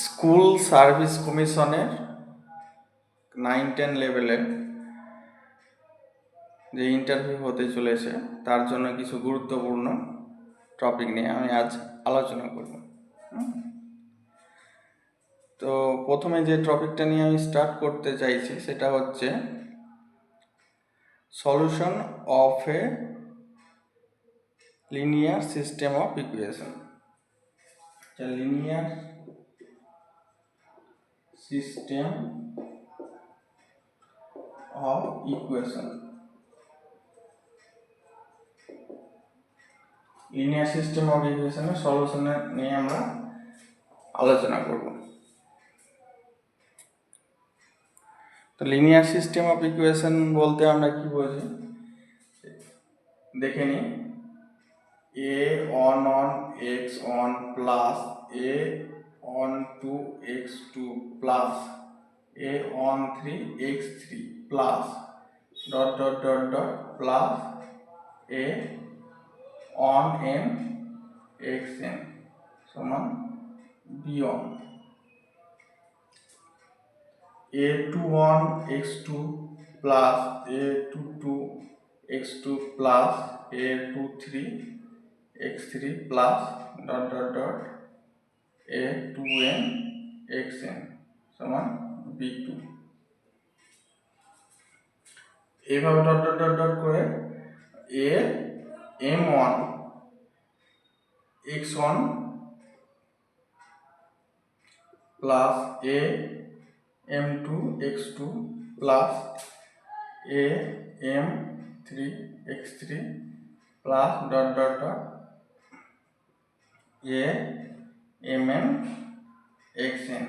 School service কমিশনের 9-10 লেভেলের যে ইন্টারভিউ হতে চলেছে তার জন্য কিছু গুরুত্বপূর্ণ টপিক নিয়ে আমি আজ আলোচনা করব। তো প্রথমে যে টপিকটা নিয়ে আমি স্টার্ট করতে চাইছি সেটা হচ্ছে solution of a linear system of equation. Linear system of equation, linear system of ইকুয়েশনের সলিউশন নিয়ে আমরা আলোচনা করব। তো লিনিয়ার সিস্টেম অফ ইকুয়েশন বলতে আমরা কি বুঝি দেখে নিই। a on x1 plus a on 2x2 plus a on 3x3 plus dot dot dot dot plus a on n xn সমান b on a21 x2 plus a22 x2 plus a23 x3 plus dot dot dot a2n xn সমান b2। এইভাবে dot dot dot dot করে a m1 x1 plus a m2 x2 plus a m3 x3 plus dot dot dot a mn xn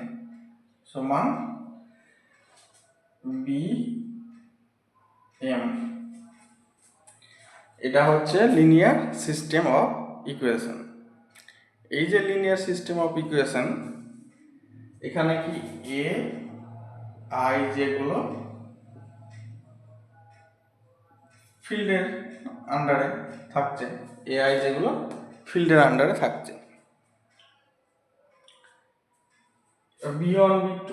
সমান b m। এটা হচ্ছে linear system of equation. এই যে linear system of equation, এখানে কি A I যেগুলো ফিল্ডের আন্ডারে থাকছে, এআই যেগুলো ফিল্ডের আন্ডারে থাকছে, বি1 বি2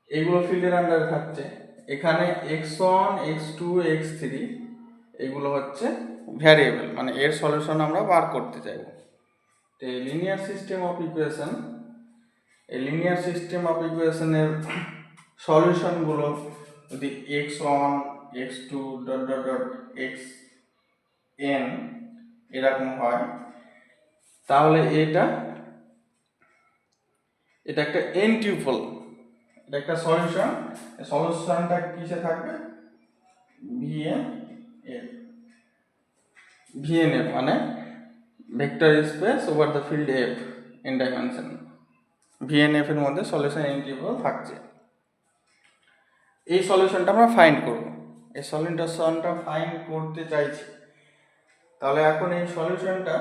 এগুলো ফিল্ডের আন্ডারে থাকছে। এখানে x1 x2 x3 এগুলো হচ্ছে ভ্যারিয়েবল, মানে এর সলিউশন আমরা বার করতে চাইব। তো এই লিনিয়ার সিস্টেম অফ ইকুয়েশন, এই লিনিয়ার সিস্টেম অফ ইকুয়েশনের সলিউশনগুলো যদি x1 x2 dot dot dot xn এরকম হয়, তাহলে এটা একটা n টিউপল, এটা একটা সলিউশন। সলিউশনটা কিসে থাকবে? ভিএনএফ মানে vector space over the field F in dimension. VNF এর মধ্যে সলিউশন n টিউপল থাকছে। এই সলিউশনটা আমরা ফাইন্ড করব। এই সলিউশনটা ফাইন্ড করতে চাইছি, তাহলে এখন এই সলিউশনটা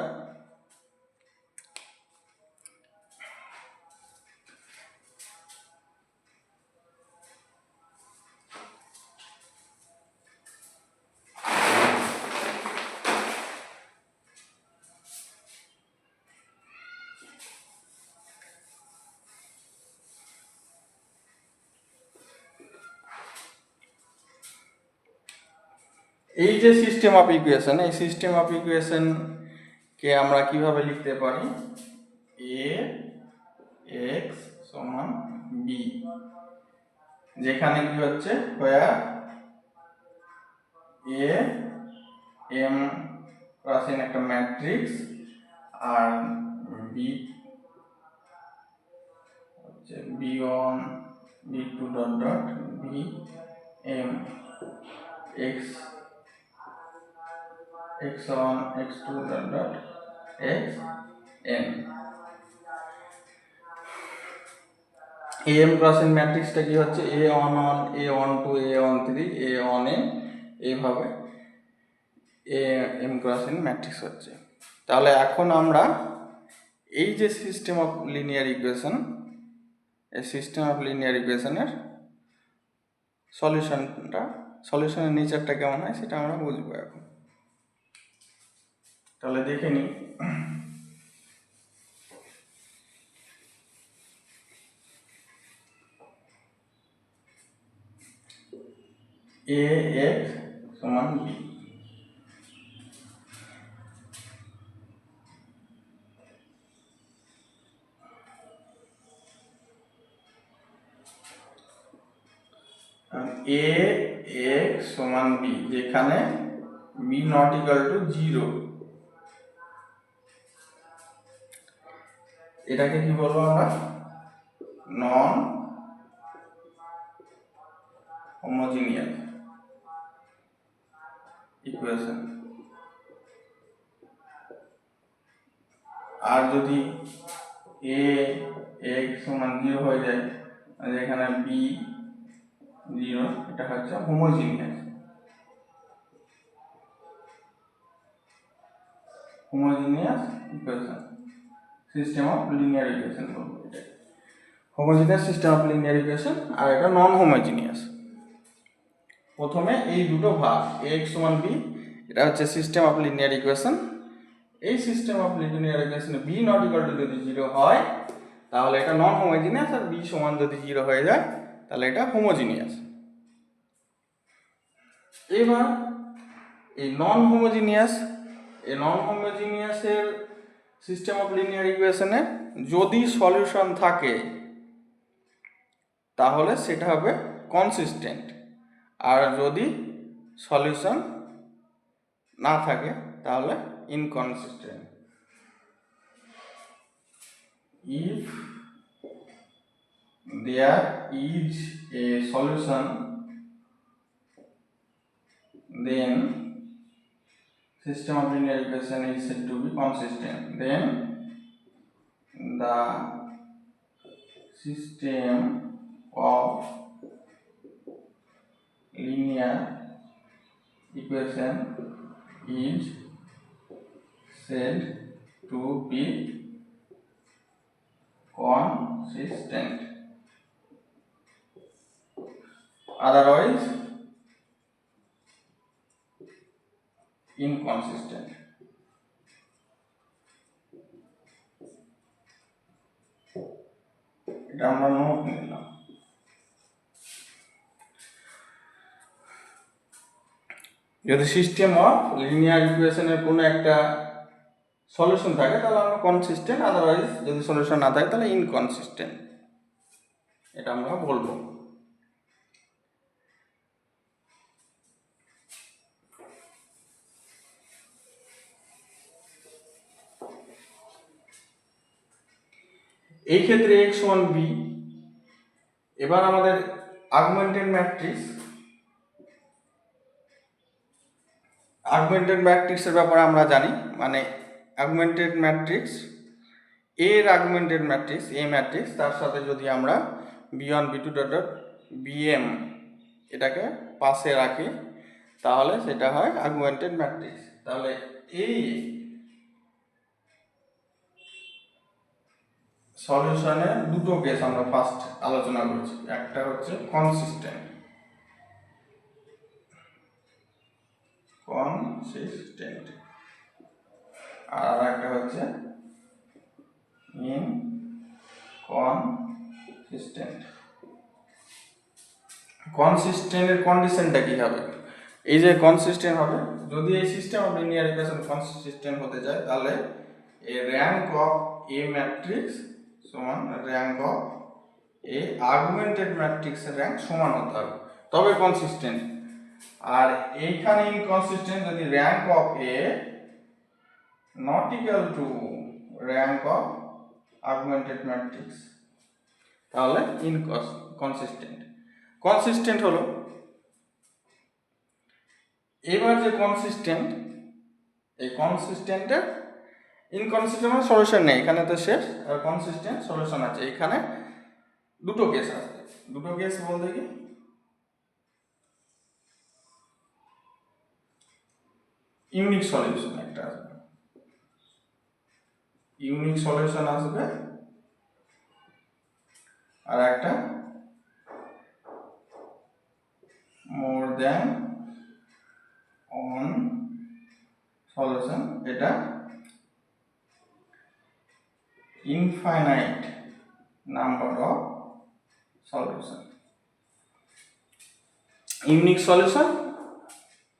এই যে সিস্টেম অফ ইকুয়েশন, এই সিস্টেম অফ ইকুয়েশন কে আমরা কিভাবে লিখতে পারি? এ এক্স সমান বি, যেখানে কি হচ্ছে হোয়ার এ এম রাশিন একটা ম্যাট্রিক্স আর বি হচ্ছে b1 b2 dot dot B M X x1 x2 dot dot xn। am cross n ম্যাট্রিক্সটা কি হচ্ছে a11 a12 a13 a1n, এইভাবে am ক্রস n ম্যাট্রিক্স হচ্ছে। তাহলে এখন আমরা এই যে সিস্টেম অফ লিনিয়ার ইকুয়েশন, এই সিস্টেম অফ লিনিয়ার ইকুয়েশনের সলিউশনের নেচারটা কেমন হয় সেটা আমরা বুঝবো এখন। তাহলে দেখে নিই। এ এক্স সমান বি। এ এক্স সমান বি, যেখানে বি নট ইকুয়াল টু 0, এটাকে কি বলবো আমরা? Non homogeneous equation. আর যদি এ এক্স সমান 0 হয়ে যায়, এখানে বি 0, এটা হচ্ছে homogeneous equation, system of linear equation বলবো এটা। Homogeneous system of linear equation, আর এটা নন হোমোজিনিয়াস। প্রথমে এই দুটো ভাগ এক্স সমান বি, এটা হচ্ছে সিস্টেম অফ লিনিয়ার ইকুয়েশন। এই সিস্টেম অফ লিনিয়ার ইকুয়েশনে বি নট ইকুয়াল টু যদি 0 হয় তাহলে এটা নন হোমোজিনিয়াস, আর বি সমান যদি 0 হয়ে যায় তাহলে এটা হোমোজিনিয়াস। এবার এই নন হোমোজিনিয়াসের সিস্টেম অফ লিনিয়ার ইকুয়েশনে যদি সলিউশন থাকে তাহলে সেটা হবে কনসিস্টেন্ট, আর যদি সলিউশন না থাকে তাহলে inconsistent. If there is a solution, then system of linear equation is said to be consistent. Then the system of linear equation is said to be consistent, otherwise inconsistent. এটা আমরা note নিলাম। যদি system of linear ইকুয়েশনের কোনো একটা solution থাকে তাহলে আমরা কনসিস্টেন্ট, আদারওয়াইজ যদি সলিউশন না থাকে তাহলে ইনকনসিস্টেন্ট, এটা আমরা বলবো। এই ক্ষেত্রে x সমান b। এবার আমাদের আগুমেন্টেড ম্যাট্রিক্সের ব্যাপারে আমরা জানি, মানে আগুমেন্টেড ম্যাট্রিক্স, এর আগুমেন্টেড ম্যাট্রিক্স এ ম্যাট্রিক্স, তার সাথে যদি আমরা b1 b2 ডট bm এটাকে পাশে রাখি তাহলে সেটা হয় আগুমেন্টেড ম্যাট্রিক্স। তাহলে এই সলিউশনে দুটো কেস আমরা ফার্স্ট আলোচনা করেছি, একটা হচ্ছে কনসিস্টেন্ট, আর একটা হচ্ছে ইনকনসিস্টেন্ট। কনসিস্টেন্টের কন্ডিশনটা কি হবে? এই যে কনসিস্টেন্ট হবে, যদি এই system of linear equation consistent হতে যায় তাহলে এই র্যাঙ্ক অফ এ ম্যাট্রিক্স সমান র্যাঙ্ক অফ এ আগুমেন্টেড ম্যাট্রিক্সের র্যাঙ্ক সমান হতে হবে, তবে কনসিস্টেন্ট। আর এইখানে ইনকনসিস্টেন্ট যদি rank of A not equal to rank of augmented matrix তাহলে ইনকনসিস্টেন্ট। কনসিস্টেন্ট হলো, এবার যে কনসিস্টেন্ট, এই কনসিস্টেন্টের ইনকনসিস্টেন্ট সলিউশন নেই, এখানে তো শেষ, আর কনসিস্টেন্ট সলিউশন আছে। এখানে দুটো কেস আছে, দুটো কেস বলতে কি ইউনিক সলিউশন একটা আসবে, ইউনিক সলিউশন আসবে, আর একটা মোর দ্যান অন সলিউশন, এটা infinite number of solution. Unique solution,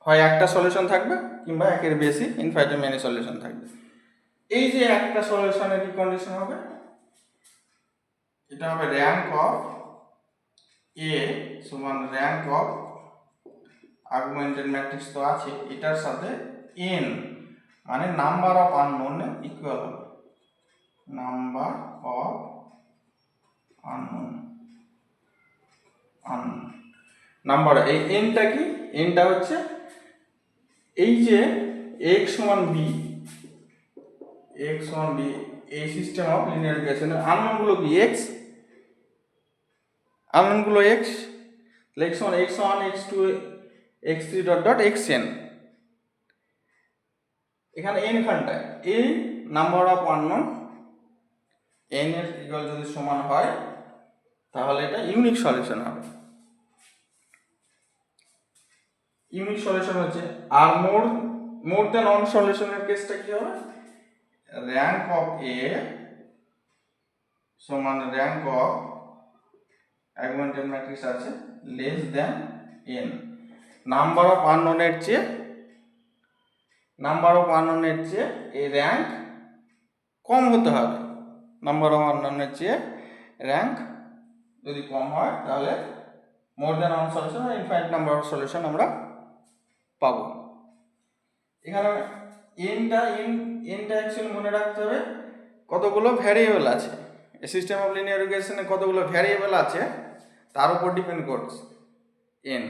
হয় একটা সলিউশন থাকবে কিংবা একের বেশি ইনফাইনাইট মেনি সলিউশন থাকবে। এই যে একটা সলিউশনের কি কন্ডিশন হবে, এটা হবে র্যাঙ্ক অফ এ সমান র্যাঙ্ক অফ আর্গুমেন্টেড ম্যাট্রিক্স তো আছে, এটার সাথে এন মানে নাম্বার অফ আননোন ইকুয়াল হবে নাম্বার অফ আননোন নাম্বার। এই এনটা কি, এনটা হচ্ছে এই যে x সমান b, x সমান b এই সিস্টেম অফ লিনিয়ার রিগ্রেশনের আননোন গুলো কি x, আননোন গুলো x, x সমান x1 x2 x3 dot dot xn। এখানে n খানটায় এই নাম্বার অফ আননোন n এর ইকুয়াল যদি সমান হয় তাহলে এটা ইউনিক সলিউশন হবে। ইউনিক সলিউশন হচ্ছে, আর মোর দেন ওয়ান সলিউশনের কেসটা কি হবে, র্যাঙ্ক অফ এ সমান র্যাঙ্ক অফ আর্গুমেন্টেড ম্যাট্রিক্স আছে less than n. Number of আননোনের চেয়ে এই র্যাঙ্ক কম হতে হবে। নাম্বার অফ আননোনের চেয়ে র্যাঙ্ক যদি কম হয় তাহলে মোর দেন ওয়ান সলিউশন আর ইনফাইনাইট নাম্বার অফ সলিউশন আমরা পাবো। এখানে এনটা অ্যাকচুয়ালি মনে রাখতে হবে কতগুলো ভ্যারিয়েবল আছে, এই সিস্টেম অফ লিনিয়ার রিগ্রেশনে কতগুলো ভ্যারিয়েবল আছে তার উপর ডিপেন্ড করছে এন।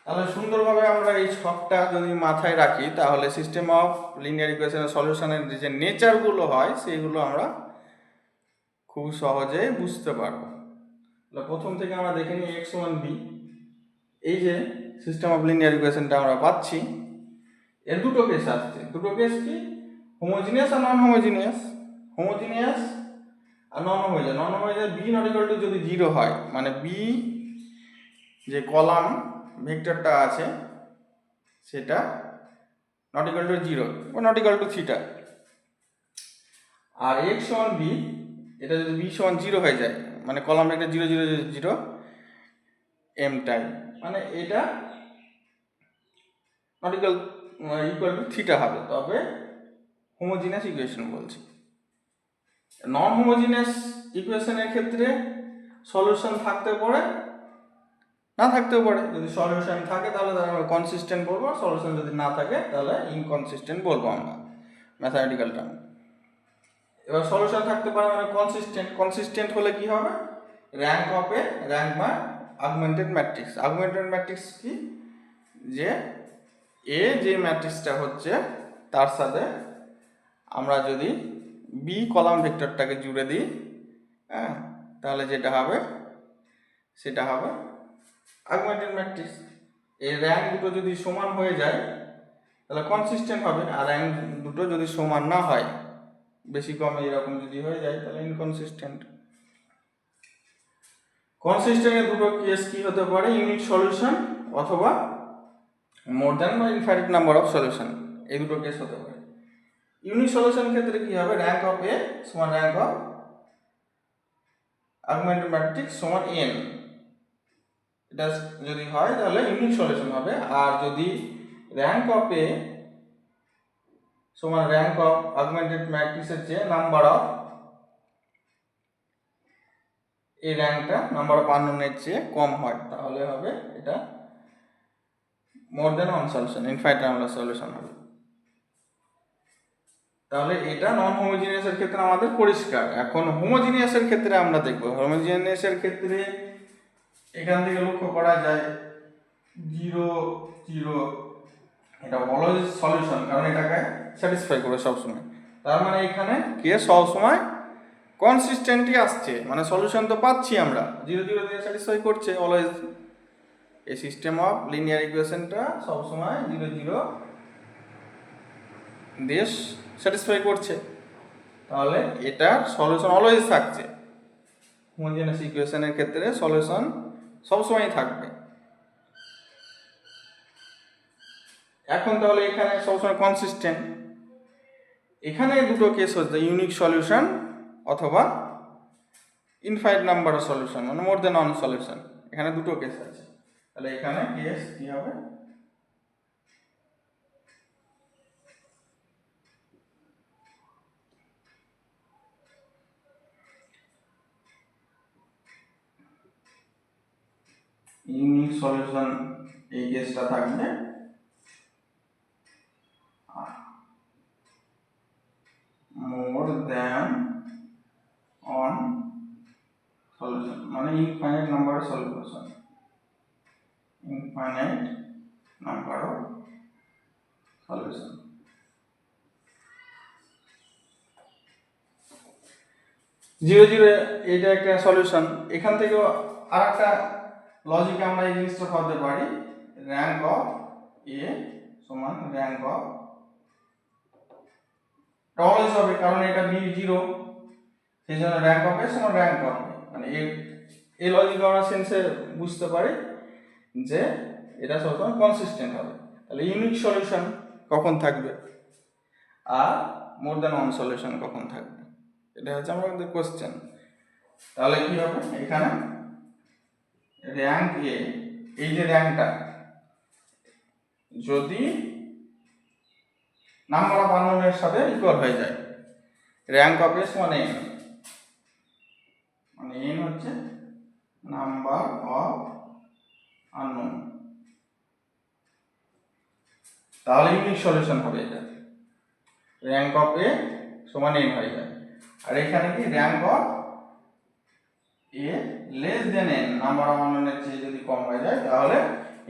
তাহলে সুন্দরভাবে আমরা এই ছকটা যদি মাথায় রাখি তাহলে সিস্টেম অফ লিনিয়ার ইকুয়েশনের সলিউশনের যে নেচারগুলো হয় সেইগুলো আমরা খুব সহজে বুঝতে পারবো। প্রথম থেকে আমরা দেখে নিই x সমান b, এই যে সিস্টেম অফ লিনিয়ার ইকুয়েশনটা আমরা পাচ্ছি এর দুটো কেস আসছে। দুটো কেস কি, হোমোজিনিয়াস আর নন হোমোজিনিয়াস। হোমোজিনিয়াস আর non homogeneous. Non homogeneous B not equal to যদি 0 হয়, মানে বি যে কলাম ভেক্টরটা আছে সেটা নট ইকুয়াল টু 0 বা নট ইকুয়াল টু থিটা। আর x সমান b, এটা যদি b সমান 0 হয়ে যায় মানে কলাম ভেক্টর 0 0 0 m টাইম, মানে এটা নট ইকুয়াল টু থিটা হবে, তবে হোমোজিনিয়াস ইকুয়েশন বলছি। নন হোমোজিনিয়াস ইকুয়েশনের ক্ষেত্রে সলিউশন থাকতে পারে না থাকতেও পারে। যদি সলিউশন থাকে তাহলে আমরা কনসিস্টেন্ট বলবো, সলিউশন যদি না থাকে তাহলে ইনকনসিস্টেন্ট বলবো আমরা ম্যাথমেটিক্যাল টার্ম। এবার সলিউশন থাকতে পারে মানে কনসিস্টেন্ট হলে কি হবে, rank of A rank by augmented matrix. Augmented matrix কি, যে এ যে ম্যাট্রিক্সটা হচ্ছে তার সাথে আমরা যদি বি কলাম ভেক্টরটাকে জুড়ে দিই, হ্যাঁ, তাহলে যেটা হবে সেটা হবে আগুমেন্টেড ম্যাট্রিক্স। এই র্যাঙ্ক দুটো যদি সমান হয়ে যায় তাহলে কনসিস্টেন্ট হবে, আর র্যাঙ্ক দুটো যদি সমান না হয়, বেশি কম এরকম যদি হয়ে যায় তাহলে ইনকনসিস্টেন্ট। কনসিস্টেন্টের দুটো কেস কি হতে পারে, ইউনিক সলিউশন অথবা মোর দ্যান বা ইনফাইনাইট নাম্বার অফ সলিউশন, এই দুটো কেস হতে পারে। ইউনিক সলিউশনের ক্ষেত্রে কি হবে, র্যাঙ্ক অফ এ সমান র্যাঙ্ক অফ আর্গুমেন্টেড ম্যাট্রিক্স সমান n, এটা যদি হয় তাহলে ইউনিক সলিউশন হবে। আর যদি র্যাঙ্ক অফ এ সমান র্যাঙ্ক অফ আর্গুমেন্টেড ম্যাট্রিক্সের চেয়ে নাম্বার অফ এই র্যাঙ্কটা নাম্বার অফ আননোনের চেয়ে কম হয় তাহলে হবে এটা more than one solution, infinite number solution হবে। তাহলে এটা নন হোমোজিনিয়াসের ক্ষেত্রে আমাদের পরিষ্কার। এখন হোমোজিনিয়াসের ক্ষেত্রে আমরা দেখব। হোমোজিনিয়াসের ক্ষেত্রে এখান থেকে লক্ষ্য করা যায় 0 0, এটা অলওয়েজ সলিউশন, কারণ এটাকে স্যাটিসফাই করে সবসময়। তার মানে এখানে কে সবসময় কনসিস্টেন্টই আসছে, মানে সলিউশন তো পাচ্ছি আমরা, 0 0 দিয়ে স্যাটিসফাই করছে অলওয়েজ। এই সিস্টেম অফ লিনিয়ার ইকুয়েশনটা সবসময় 0 0 দিয়ে স্যাটিসফাই করছে, তাহলে এটার সলিউশন অলওয়েজ থাকছে। হোমোজিনিয়াস ইকুয়েশনের ক্ষেত্রে সলিউশন সবসময় থাকবে। এখন তাহলে এখানে সবসময় কনসিস্টেন্ট, এখানে দুটো কেস হচ্ছে ইউনিক সলিউশন অথবা ইনফাইনাইট নাম্বার অফ সলিউশন, মানে মোর দেন ওয়ান সলিউশন। এখানে দুটো কেস আছে। তাহলে এখানে কেস কি হবে, ইউনিক সলিউশন এই কেসটা থাকবে, মোর দ্যান অন সলিউশন মানে infinite number of solution, infinite number of solution. Zero zero এটা একটা সলিউশন। এখান থেকেও আর একটা লজিকে আমরা এই জিনিসটা পাতে পারি, র্যাঙ্ক অফ এ সমান র্যাঙ্ক অফ, অলওয়েজ হবে কারণ এটা বি জিরো, সেই জন্য র্যাঙ্ক অফ এ সমান র্যাঙ্ক অফ এ, মানে এই লজিক আমরা সেন্সে বুঝতে পারি যে এটা সবসময় কনসিস্টেন্ট হবে। তাহলে ইউনিক সলিউশন কখন থাকবে আর মোর দ্যান ওয়ান সলিউশন কখন থাকবে, এটা হচ্ছে আমাদের কোশ্চেন। তাহলে কি হবে, এখানে র্যাঙ্ক এ, এই যে র্যাঙ্কটা যদি নাম্বার অফ আননোনের সাথে ইকুয়াল হয়ে যায়, র্যাঙ্ক অফ এস মানে এন, মানে এন হচ্ছে নাম্বার অফ আননোন, তাহলে ইউনিক সলিউশন হবে এটা, র্যাঙ্ক অফ এ সমান এন হয়ে যায়। আর এখানে কি rank of A less than n, number of আননোনের চেয়ে যদি কম হয়ে যায় তাহলে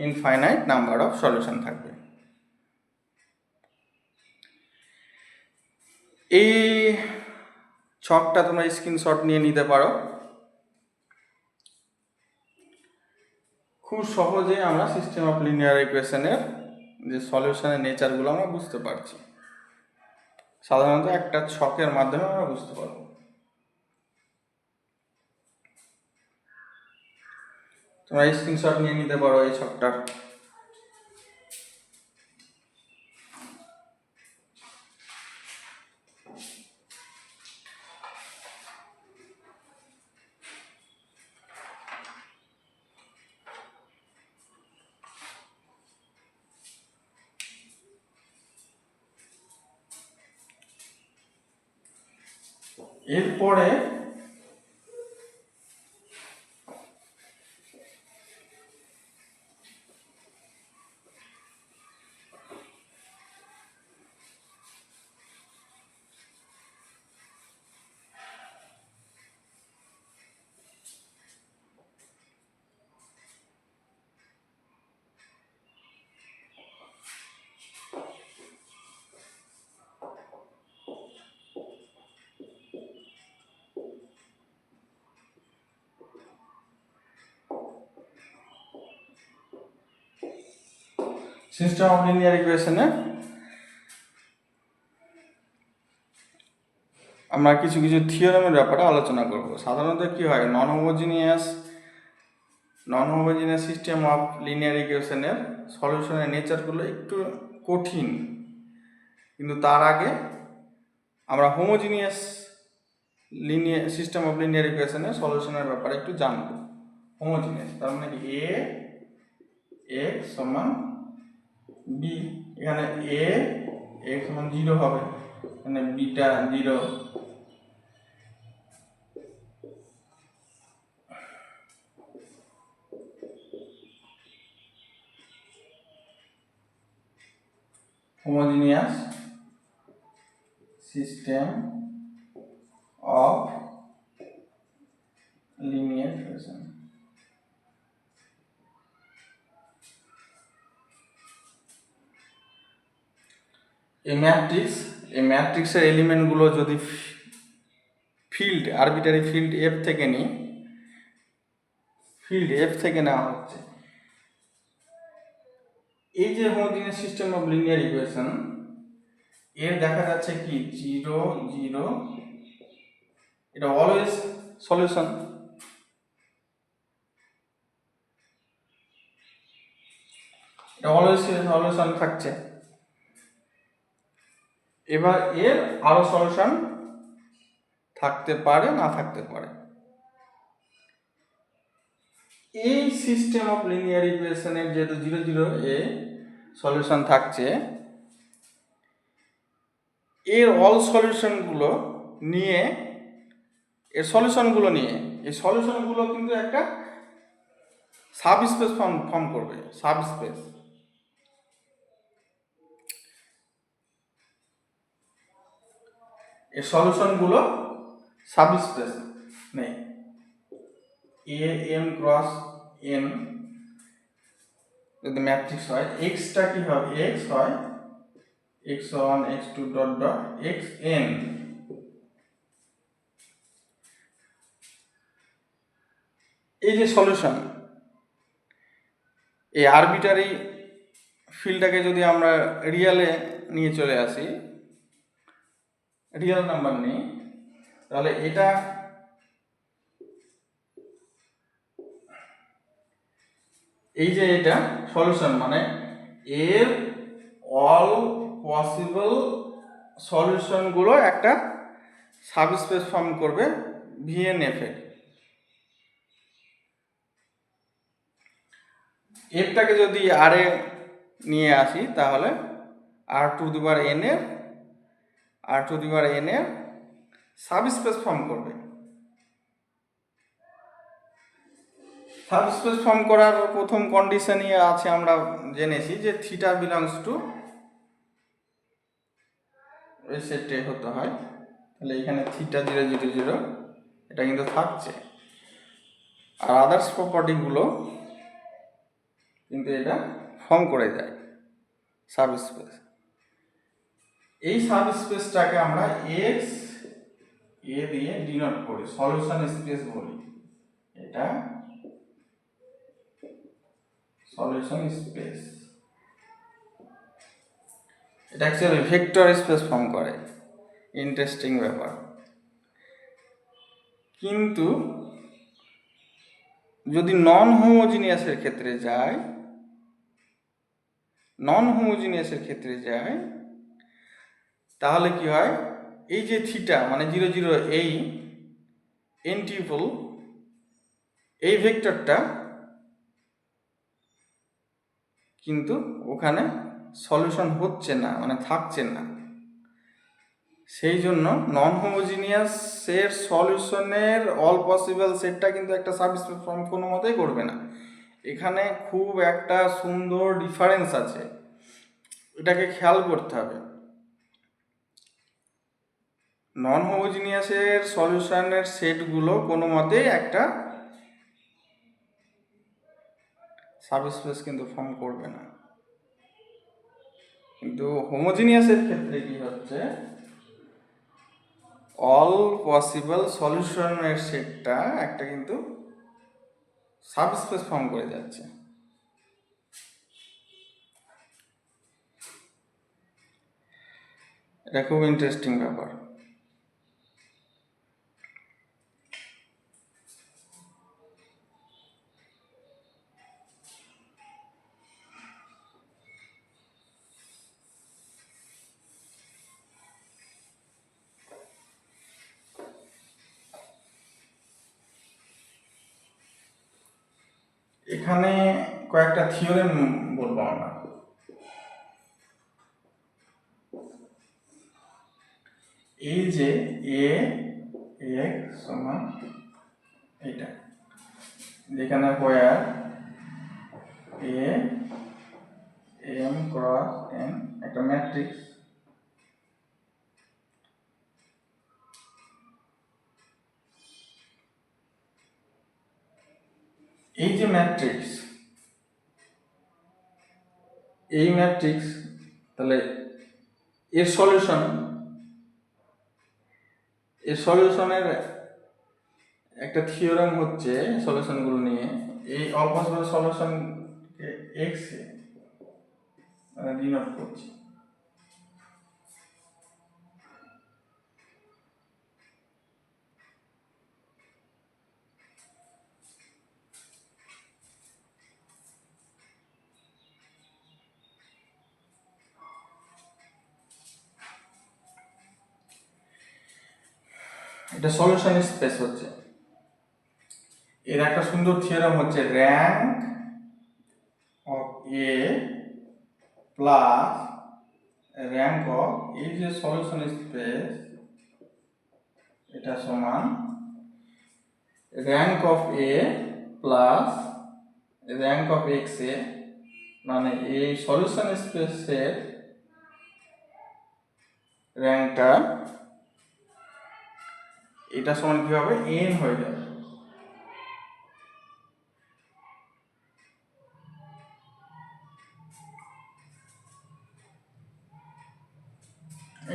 ইনফাইনাইট নাম্বার অফ সলিউশন থাকবে। এই ছকটা তোমরা স্ক্রিনশট নিয়ে নিতে পারো। খুব সহজে আমরা সিস্টেম অফ লিনিয়ার ইকুয়েশনের যে সলিউশনের নেচারগুলো আমরা বুঝতে পারছি, সাধারণত একটা ছকের মাধ্যমে আমরা বুঝতে পারবো। তোমরা স্ক্রিনশট নিয়ে নিতে পারো এই ছকটার। এরপরে সিস্টেম অফ লিনিয়ার ইকুয়েশনে আমরা কিছু কিছু থিওরেমের ব্যাপারে আলোচনা করব। সাধারণত কি হয়, non homogeneous system of linear ইকুয়েশনের সলিউশনের নেচারগুলো একটু কঠিন, কিন্তু তার আগে আমরা হোমোজিনিয়াস সিস্টেম অফ লিনিয়ার ইকুয়েশনের সলিউশনের ব্যাপারে একটু জানবো। হোমোজিনিয়াস তার মানে কি, এ এক্স সমান বি, এখানে এ এক্স সমান 0 হবে, এখানে beta 0, homogeneous system of linear equation। এই ম্যাট্রিক্সের এলিমেন্টগুলো যদি ফিল্ড আরবিটারি ফিল্ড এফ থেকে নিই, ফিল্ড এফ থেকে নেওয়া হচ্ছে, এই যে homogeneous system of linear equation এর দেখা যাচ্ছে কি 0 0, এটা অলওয়েজ সলিউশন, এটা অলওয়েজ সলিউশন থাকছে। এবার এর আরো সলিউশন থাকতে পারে না থাকতে পারে। এই সিস্টেম অফ লিনিয়ার ইকুয়েশনের যেহেতু 0 0 এ সলিউশন থাকছে, এর অল সলিউশনগুলো নিয়ে এই সলিউশনগুলো কিন্তু একটা সাবস্পেস ফর্ম করবে। সাবস্পেস এই সলিউশনগুলো সাবস্পেস নেই, এ এম ক্রস এন যদি ম্যাট্রিক্স হয়, এক্সটা কি হবে, এক্স হয় x1 x2 dot dot xn। এই যে সলিউশন, এই আরবিটারি ফিল্ডটাকে যদি আমরা রিয়েলে নিয়ে চলে আসি, রিয়েল নাম্বার নিই, তাহলে এটা এই যে এটা সলিউশন মানে এর অল পসিবল সলিউশনগুলো একটা সাবস্পেস ফর্ম করবে ভিএনএফ এর। এফটাকে যদি আর এ নিয়ে আসি তাহলে আর টু দি পাওয়ার এন এর সাবস্পেস ফর্ম করবে। সাবস্পেস ফর্ম করার প্রথম কন্ডিশনই আছে, আমরা জেনেছি যে থিটা বিলংস টু এই সেটে হতে হয়। তাহলে এখানে থিটা 0 0 0 এটা কিন্তু থাকছে, আর আদার্স প্রপার্টিগুলো কিন্তু এটা ফর্ম করে যায় সাবস্পেস। এই সাবস্পেসটাকে আমরা এক্স এ দিয়ে ডিনোট করি, সলিউশন স্পেস বলি। এটা সলিউশন স্পেস, এটা অ্যাকচুয়ালি ভেক্টর স্পেস ফর্ম করে। ইন্টারেস্টিং ব্যাপার। কিন্তু যদি নন হোমোজিনিয়াসের ক্ষেত্রে যায়, তাহলে কি হয়, এই যে থিটা মানে 0 0 এই এন্টিপল এই ভেক্টরটা কিন্তু ওখানে সলিউশন হচ্ছে না, মানে থাকছে না। সেই জন্য নন হোমোজিনিয়াসের সলিউশনের অল পসিবল সেটটা কিন্তু একটা সাবস্পেস ফর্ম কোনো মতেই করবে না। এখানে খুব একটা সুন্দর ডিফারেন্স আছে, এটাকে খেয়াল করতে হবে। নন হোমোজিনিয়াসের সলিউশনের সেটগুলো কোনো মতেই একটা সাবস্পেস কিন্তু ফর্ম করবে না। কিন্তু হোমোজিনিয়াসের ক্ষেত্রে কি হচ্ছে, অল পসিবল সলিউশনের সেটটা একটা কিন্তু সাবস্পেস ফর্ম করে যাচ্ছে। এটা খুব ইন্টারেস্টিং ব্যাপার। এখানে কয়েকটা থিওরেম বলবো আমরা। এই যে এ এক্স সমান এটা, যেখানে হোয়ার এ এম ক্রস এন একটা ম্যাট্রিক্স, এই যে ম্যাট্রিক্স, এই ম্যাট্রিক্স, তাহলে এর সলিউশনের একটা থিওরেম হচ্ছে সলিউশনগুলো নিয়ে, এই অল পসিবল সলিউশনকে এক্স এ ডিনোট করছি। এটা সলিউশন স্পেস হচ্ছে। এর একটা সুন্দর থিওরেম হচ্ছে rank of A plus rank of এই যে সলিউশন স্পেস এটা সমান rank of A plus rank of X A, মানে এই সলিউশন স্পেসের র্যাঙ্কটা এটা সমান কি হবে, n হয়ে যাবে।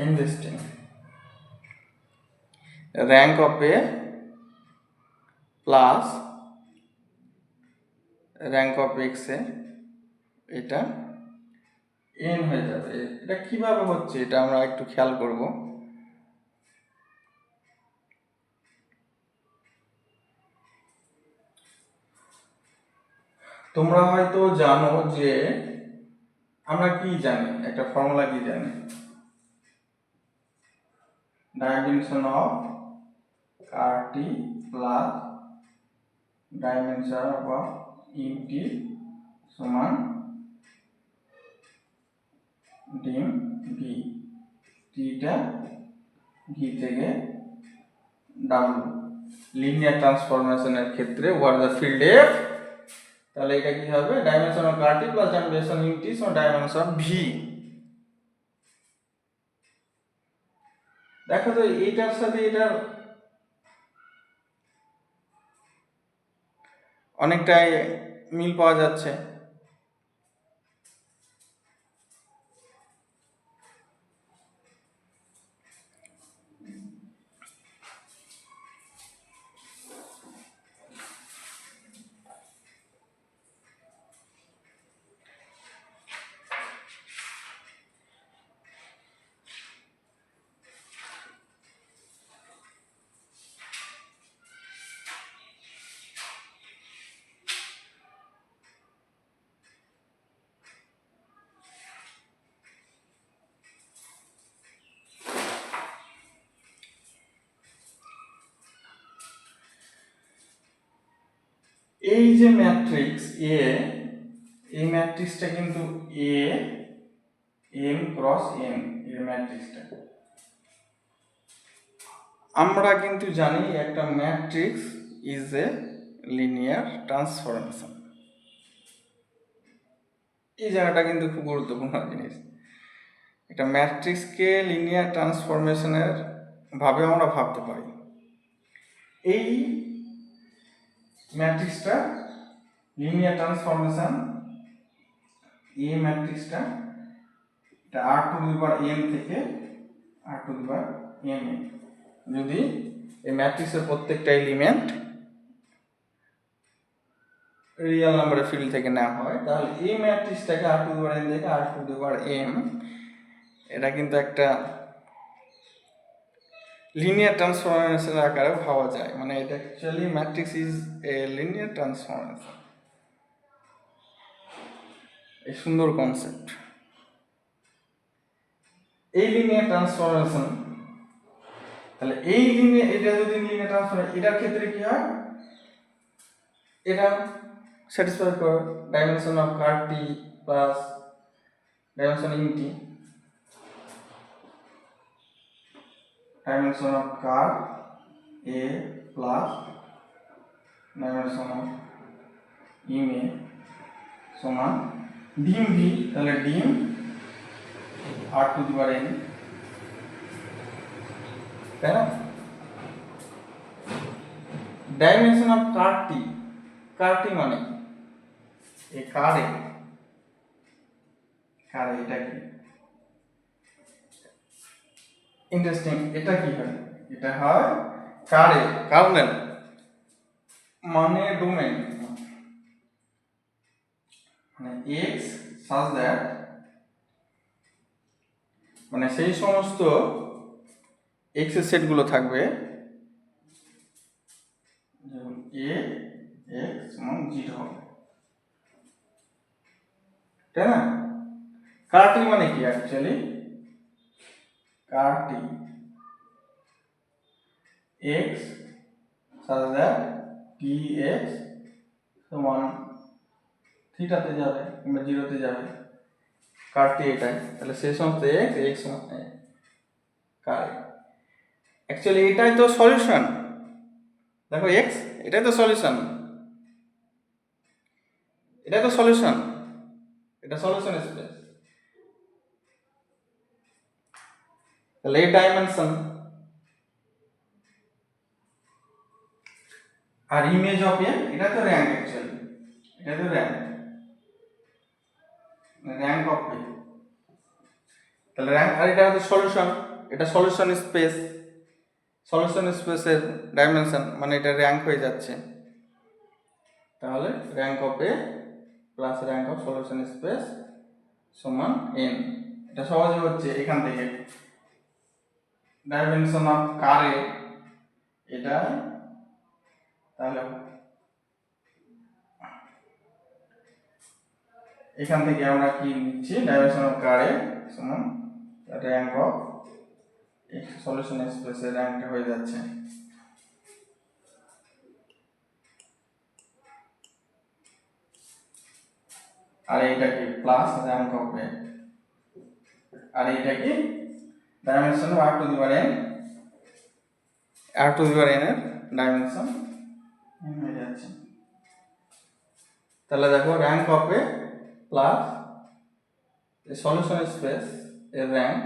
Interesting. Rank of A plus rank of X A এটা n হয়ে যাবে। এটা কিভাবে হচ্ছে এটা আমরা একটু খেয়াল করব। তোমরা হয়তো জানো যে আমরা কি জানি, একটা ফর্মুলা কি জানি, dimension of ker T plus dimension of UT সমান ডিম ভি, টিটা ভি থেকে ডাব্লু। লিনিয়ার ট্রান্সফরমেশনের ক্ষেত্রে ওয়াট দ্য ফিল্ড এফ, তাহলে এটা কি হবে, dimension of ker T plus dimension UT সমান ডাইমেনশন অফ ভি। দেখো তো এইটার সাথে এটার অনেকটাই মিল পাওয়া যাচ্ছে। এই যে ম্যাট্রিক্স এ, এই ম্যাট্রিক্সটা কিন্তু এ এম ক্রস এন এর ম্যাট্রিক্সটা। আমরা কিন্তু জানি একটা matrix is a linear transformation. এই জায়গাটা কিন্তু খুব গুরুত্বপূর্ণ জিনিস। একটা ম্যাট্রিক্সকে লিনিয়ার ট্রান্সফরমেশনের ভাবে আমরা ভাবতে পারি। এই ম্যাট্রিক্সটা লিনিয়ার ট্রান্সফরমেশন, এই ম্যাট্রিক্সটা এটা r to the power n থেকে r to the power m এ, যদি এই ম্যাট্রিক্সের প্রত্যেকটা এলিমেন্ট রিয়েল নাম্বারের ফিল্ড থেকে না হয়, তাহলে এই ম্যাট্রিক্সটাকে r to the power n থেকে r to the power m, এটা কিন্তু একটা লিনিয়ার ট্রান্সফরমেশন আকারে ভাবা যায়। মানে এটা actually matrix is a linear transformation. এই সুন্দর কনসেপ্ট। এই লিনিয়ার ট্রান্সফরমেশন, তাহলে এই লিনিয়ার, এটা যদি লিনিয়ার ট্রান্সফরমেশন, এটার ক্ষেত্রে কি হয়, এটা স্যাটিসফাই করে dimension of ker T plus dimension UT, dimension of ker A plus dimension of im A সমান ডিম ভি, তাহলে dim r to the power n, তাই না? Dimension of ker T, ker T মানে এই কারে এটা কি ইন্টারেস্টিং, এটা কি হয়, এটা হয় কারে কার্নেল মানে ডোমেন, মানে x such that, মানে সেই সমস্ত x এর সেটগুলো থাকবে যেমন a x সমান 0 হবে, তাই না? কার্টি মানে কি actually, CAR-T x such that T X সমান থিটাতে যাবে কিংবা জিরোতে যাবে, কারটি এটাই, তাহলে সেই সমস্ত এক্স এক্স কার অ্যাকচুয়ালি এটাই তো সলিউশন। দেখো এক্স এটাই তো সলিউশন, এটাই তো সলিউশন, এটা সলিউশন স্পেস। তাহলে এই ডাইমেনশন আর ইমেজ অফ এ, এটা তো র্যাঙ্ক, অ্যাকচুয়ালি এটা তো র্যাঙ্ক অফ এ। তাহলে র্যাঙ্ক, আর এটা হচ্ছে সলিউশন, এটা সলিউশন স্পেস, সলিউশন স্পেসের ডাইমেনশন মানে এটা র্যাঙ্ক হয়ে যাচ্ছে। তাহলে rank of A plus rank of solution space সমান n। এটা সহজে হচ্ছে এখান থেকে ডাইমেনশন অফ কারে এটা, তাহলে এখান থেকে আমরা কি নিচ্ছি, ডাইমেনশন অফ কারে সমান র্যাঙ্ক অফ সলিউশন স্পেসের র্যাঙ্কটা হয়ে যাচ্ছে। আর এইটা কি প্লাস র্যাঙ্ক অফ এ, আর এইটা কি dimension of r to the power n, r to the power n এর ডাইমেনশন হয়ে যাচ্ছে। তাহলে দেখো rank of A plus solution space এর র্যাঙ্ক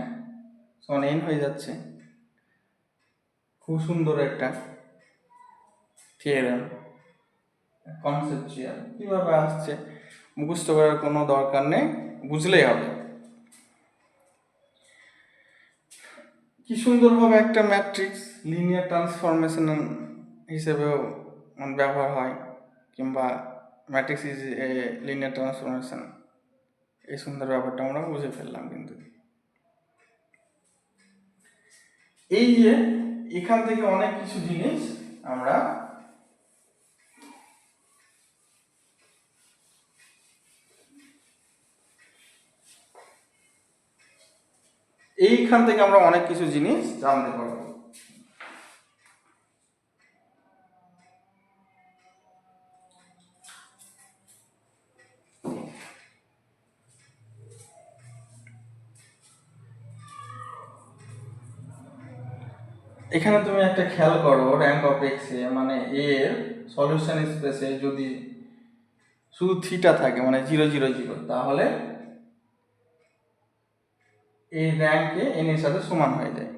সমান n হয়ে যাচ্ছে। খুব সুন্দর একটা থিওরেম, কনসেপচুয়াল। কিভাবে আসছে মুখস্থ করার কোনো দরকার নেই, বুঝলেই হবে। কি সুন্দরভাবে একটা ম্যাট্রিক্স লিনিয়ার ট্রান্সফরমেশন হিসেবেও ব্যবহার হয়, কিংবা matrix is a linear transformation, এই সুন্দর ব্যাপারটা আমরা বুঝে ফেললাম। কিন্তু এই যে এখান থেকে অনেক কিছু জিনিস আমরা এইখান থেকে আমরা অনেক কিছু জিনিস জানতে পারবো। এখানে তুমি একটা খেয়াল করো, র্যাঙ্ক অফ এক্স এ মানে এর সলিউশন স্পেসে যদি শুধু থিটা থাকে মানে 0 0 0, তাহলে এই র্যাঙ্কে n এর সাথে সমান হয়ে যায়।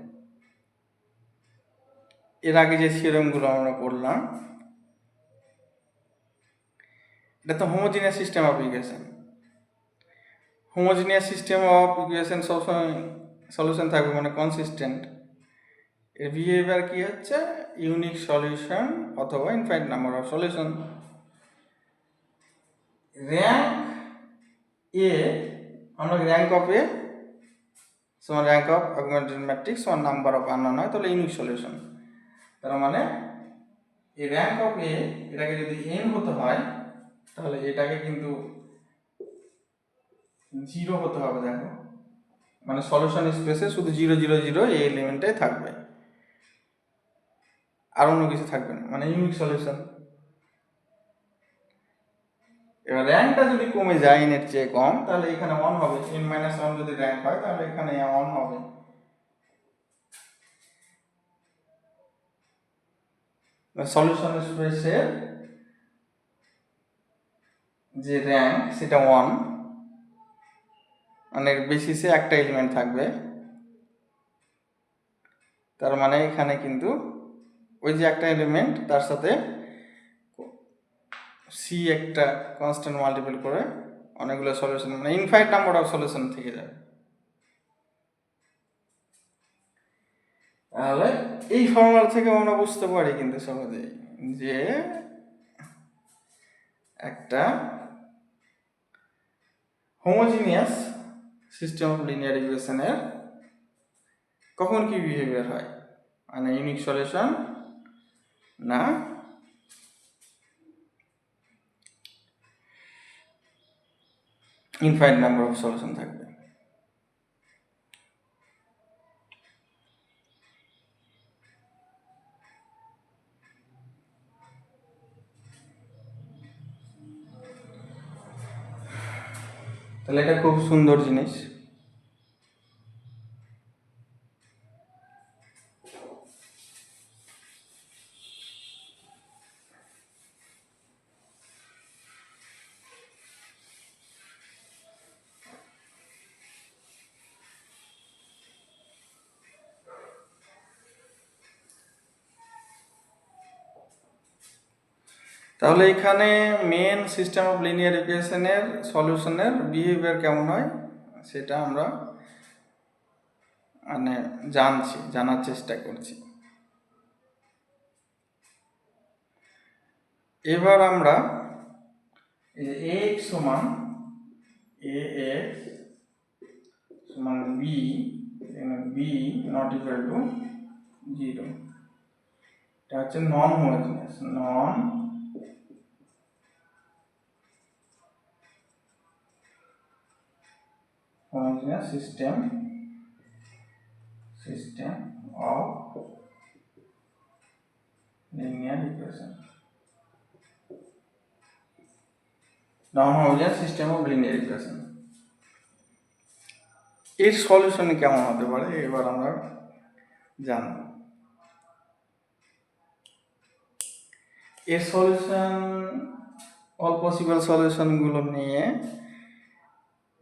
এর আগে যে থিওরেমগুলো আমরা পড়লাম, এটা তো homogeneous system of equation. Homogeneous system of equation সবসময় সলিউশন থাকবে মানে কনসিস্টেন্ট। এর বিহেভিয়ার কি হচ্ছে, ইউনিক সলিউশন অথবা infinite number of solution. Rank A, আমরা র্যাঙ্ক অফ এ সমান র্যাঙ্ক অফ অগমেন্টেড ম্যাট্রিক্স সমান নাম্বার অফ আননোন হয়, তাহলে ইউনিক সলিউশন। তার মানে এই র্যাঙ্ক অফ এ এটাকে যদি n হতে হয়, তাহলে এটাকে কিন্তু 0 হতে হবে। দেখো মানে সলিউশন স্পেসে শুধু 0 0 0 এই এলিমেন্টটাই থাকবে, আর অন্য কিছু থাকবে না, মানে ইউনিক সলিউশন। এবার র্যাঙ্কটা যদি কমে যায় n এর চেয়ে কম, তাহলে এখানে 1 হবে। n-1 যদি র্যাঙ্ক হয় তাহলে এখানে 1 হবে। সলিউশন স্পেসের যে র্যাঙ্ক সেটা 1, মানে বেসিসে একটা এলিমেন্ট থাকবে। তার মানে এখানে কিন্তু ওই যে একটা এলিমেন্ট তার সাথে সি একটা কনস্ট্যান্ট মাল্টিপল করে অনেকগুলো সলিউশন, মানে ইনফাইনাইট নাম্বার অফ সলিউশন থেকে যাবে। তাহলে এই ফর্মুলা থেকে আমরা বুঝতে পারি কিন্তু সহজেই যে একটা হোমোজিনিয়াস সিস্টেম অফ লিনিয়ার ইকুয়েশনের কখন কি বিহেভিয়ার হয়, মানে ইউনিক সলিউশন না ইনফাইনাইট নাম্বার অফ সলিউশন থাকবে। তাহলে এটা খুব সুন্দর জিনিস। তাহলে এখানে মেন সিস্টেম অফ লিনিয়ার ইকুয়েশনের সলিউশনের বিহেভিয়ার কেমন হয় সেটা আমরা মানে জানার চেষ্টা করছি। এবার আমরা এই যে ax সমান ax সমান b, b not equal to 0, এটা হচ্ছে non homogeneous system of linear equation, non homogeneous system of linear equation. এর সলিউশন কেমন হতে পারে এবার আমরা জানব। এর সলিউশন অল পসিবল সলিউশনগুলো নিয়ে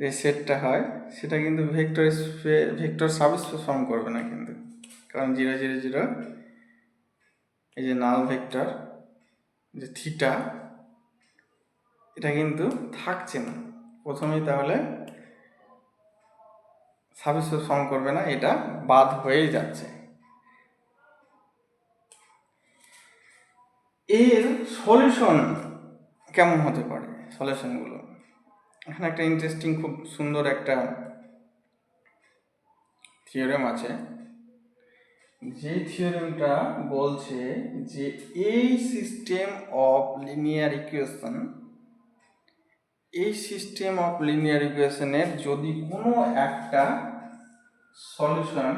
যে সেটটা হয় সেটা কিন্তু ভেক্টর সাবস্পেস ফর্ম করবে না কিন্তু, কারণ 0 0 0 এই যে নাল ভেক্টর যে থিটা এটা কিন্তু থাকছে না প্রথমেই, তাহলে সাবস্পেস ফর্ম করবে না, এটা বাদ হয়েই যাচ্ছে। এর সলিউশন কেমন হতে পারে সলিউশনগুলো, এখানে একটা ইন্টারেস্টিং খুব সুন্দর একটা থিওরেম আছে, যে থিওরেমটা বলছে যে এই সিস্টেম অফ লিনিয়ার ইকুয়েশনের যদি কোনো একটা সলিউশন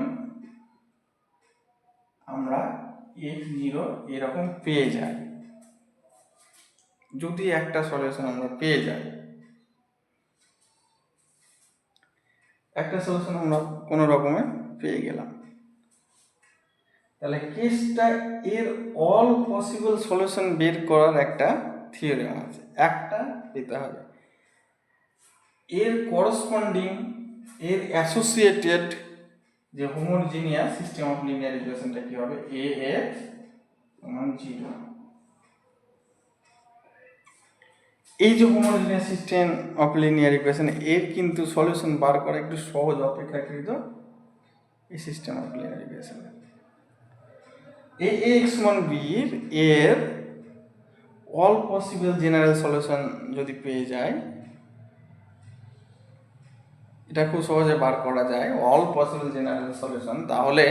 আমরা x0 এরকম পেয়ে যাই, যদি একটা সলিউশন আমরা পেয়ে যাই, একটা সলিউশন আমরা কোনো রকমে পেয়ে গেলাম, তাহলে কেসটা এর অল পসিবল সলিউশন বের করার একটা থিওরেম আছে, একটা পেতে হবে। এর করসপন্ডিং এর অ্যাসোসিয়েটেড যে হোমোজিনিয়াস সিস্টেম অফ লিনিয়ার ইকুয়েশনটা কি হবে, ax সমান 0। এই যে homogeneous system of linear equation এর কিন্তু সলিউশন বার করা একটু সহজ অপেক্ষাকৃত এই সিস্টেম অফ লিনিয়ার ইকুয়েশন। এই ax সমান b এর অল পসিবল জেনারেল সলিউশন যদি পেয়ে যায়, এটা খুব সহজে বার করা যায় অল পসিবল জেনারেল সলিউশন, তাহলে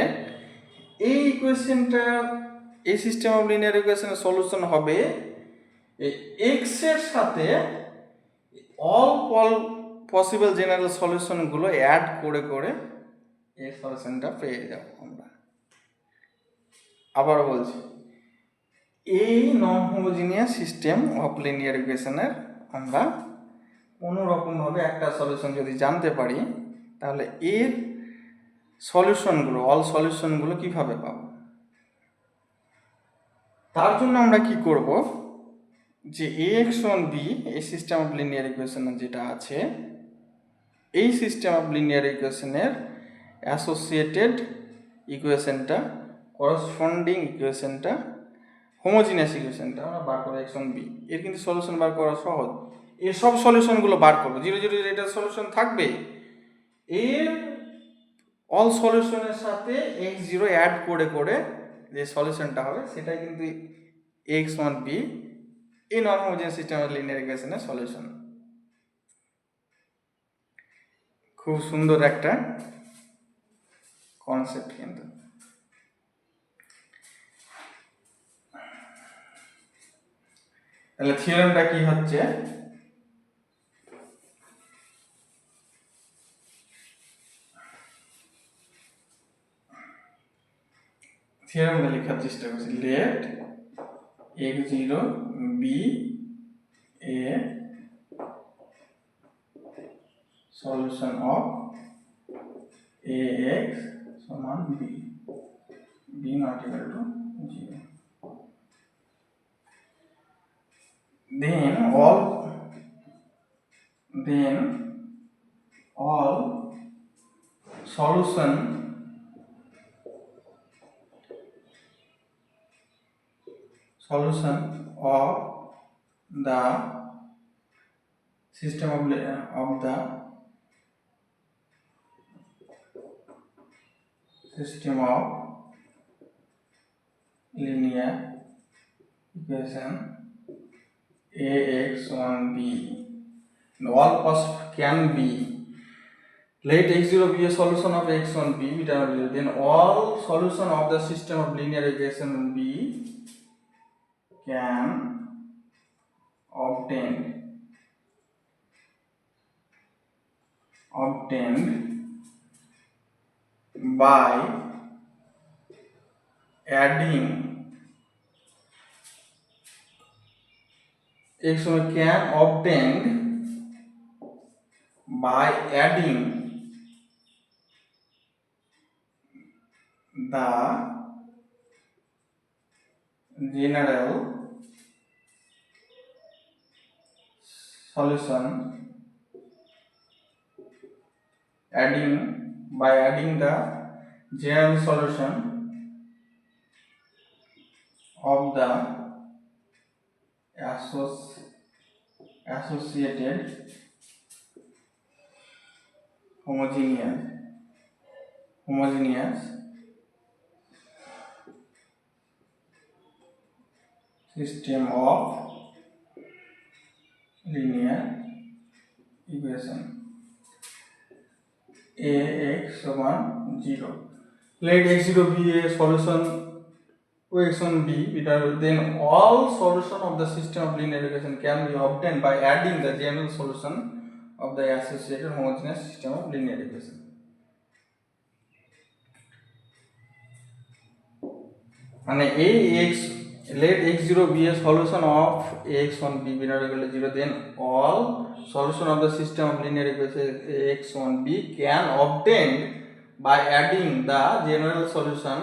এই ইকুয়েশনটা এই সিস্টেম অফ লিনিয়ার ইকুয়েশনের সলিউশন হবে এই এক্স এর সাথে অল পসিবল জেনারেল সলিউশনগুলো অ্যাড করে করে এই সলিউশনটা পেয়ে যাব আমরা। আবার বলছি, এই non homogeneous system of linear ইকুয়েশনের আমরা কোনো রকমভাবে একটা সলিউশন যদি জানতে পারি, তাহলে এর সলিউশনগুলো অল সলিউশনগুলো কিভাবে পাবো, তার জন্য আমরা কি করব, যে ax সমান b এই সিস্টেম অফ লিনিয়ার ইকুয়েশনের যেটা আছে, এই সিস্টেম অফ লিনিয়ার ইকুয়েশনের অ্যাসোসিয়েটেড ইকুয়েশনটা, করসপন্ডিং ইকুয়েশনটা, হোমোজিনিয়াস ইকুয়েশনটা আমরা বার করবো x সমান b। এর কিন্তু সলিউশন বার করা সহজ, এর সব সলিউশনগুলো বার করবো, 0 0 0 এটা সলিউশন থাকবে, এর অল সলিউশনের সাথে x0 অ্যাড করে করে যে সলিউশনটা হবে সেটাই কিন্তু ax সমান b এই non homogeneous system of linear ইকুয়েশনের সলিউশন। খুব সুন্দর একটা কনসেপ্ট কিন্তু। তাহলে থিওরেমটা কি হচ্ছে, থিওরেমটা লেখার চেষ্টা করছি, late x0 be a solution of ax সমান b, b not equal to 0. Then all solution of the system of the system of linear equation ax1b, all can be, let x0 be a solution of x1b, then all solution of the system of linear equation b can obtained by adding x1 can obtained by adding the general solution adding the general solution of the associated homogeneous system of linear equation ax সমান 0. Let x0 be a solution of x1b, then all solution of the system of linear equation can be obtained by adding the general solution of the associated homogeneous system of linear equation. মানে let x0 be a solution of ax1b not equal to 0, then all solution of the system of linear equation ax1b can obtained by adding the general solution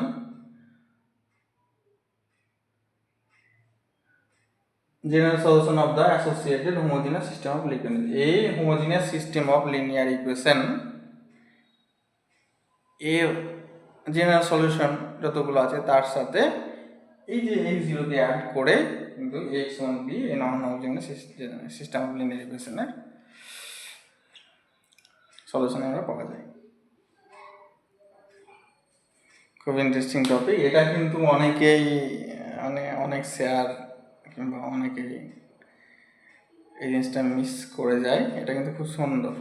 of the associated homogeneous system of linear equation. A homogeneous system of linear equation এর general solution যতগুলো আছে তার সাথে এই যে x0 কে add করে কিন্তু x1b এই non homogeneous system of linear ইকুয়েশনের সলিউশন আমরা পাওয়া যায়। খুব ইন্টারেস্টিং টপিক এটা, কিন্তু অনেকেই অনেক স্যার কিংবা অনেকেই এই জিনিসটা মিস করে যায়। এটা কিন্তু খুব সুন্দর।